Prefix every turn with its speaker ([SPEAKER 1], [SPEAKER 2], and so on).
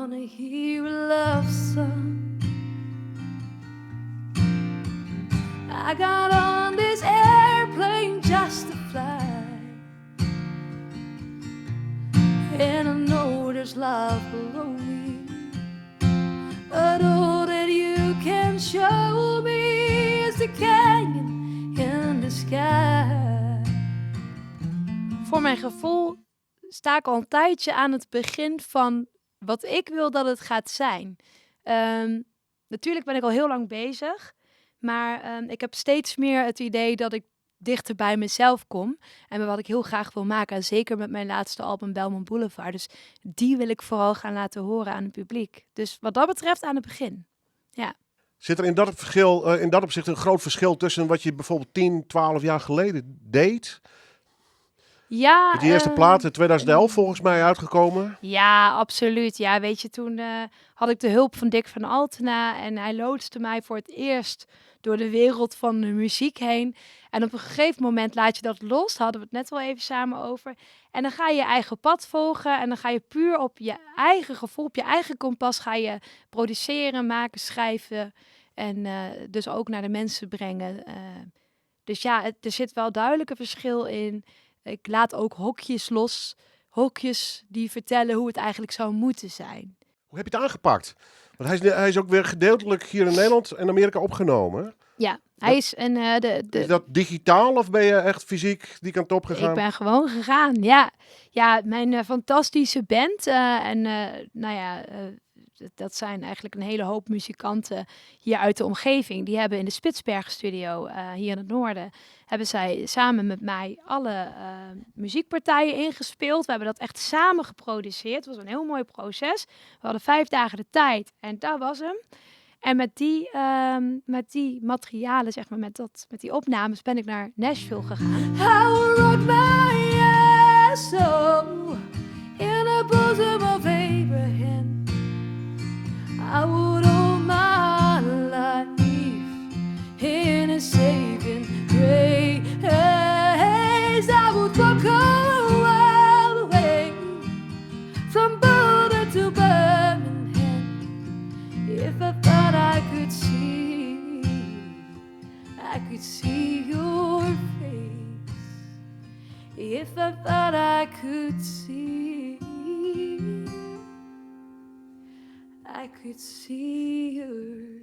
[SPEAKER 1] wanna hear a love song. I got on this airplane just to fly, and I know there's love below me, but all that you can show me is the canyon in the sky. Voor mijn gevoel sta ik al een tijdje aan het begin van wat ik wil dat het gaat zijn. Natuurlijk ben ik al heel lang bezig, maar ik heb steeds meer het idee dat ik dichter bij mezelf kom en met wat ik heel graag wil maken. En zeker met mijn laatste album Belmont Boulevard. Dus die wil ik vooral gaan laten horen aan het publiek. Dus wat dat betreft aan het begin. Ja.
[SPEAKER 2] Zit er in dat opzicht een groot verschil tussen wat je bijvoorbeeld 10, 12 jaar geleden deed?
[SPEAKER 1] Ja,
[SPEAKER 2] Met die eerste plaat in 2011 volgens mij uitgekomen.
[SPEAKER 1] Ja, absoluut. Ja, weet je, toen had ik de hulp van Dick van Altena en hij loodste mij voor het eerst door de wereld van de muziek heen. En op een gegeven moment laat je dat los, daar hadden we het net wel even samen over. En dan ga je je eigen pad volgen en dan ga je puur op je eigen gevoel, op je eigen kompas ga je produceren, maken, schrijven en dus ook naar de mensen brengen. Dus ja, er zit wel duidelijk een verschil in. Ik laat ook hokjes los. Hokjes die vertellen hoe het eigenlijk zou moeten zijn.
[SPEAKER 2] Hoe heb je het aangepakt? Want hij is ook weer gedeeltelijk hier in Nederland en Amerika opgenomen.
[SPEAKER 1] Ja, hij is een...
[SPEAKER 2] Is dat digitaal of ben je echt fysiek die kant op gegaan?
[SPEAKER 1] Ik ben gewoon gegaan, ja. Ja, mijn fantastische band. Dat zijn eigenlijk een hele hoop muzikanten hier uit de omgeving. Die hebben in de Spitsbergen studio hier in het noorden, hebben zij samen met mij alle muziekpartijen ingespeeld. We hebben dat echt samen geproduceerd. Het was een heel mooi proces. We hadden 5 dagen de tijd en dat was hem. En met die materialen, zeg maar, met die opnames ben ik naar Nashville gegaan. I will rock my ass in the bosom of Abraham. I would all my life in a saving grace. I would walk all the way from Boulder to Birmingham if I thought I could see your face. If I thought I could see your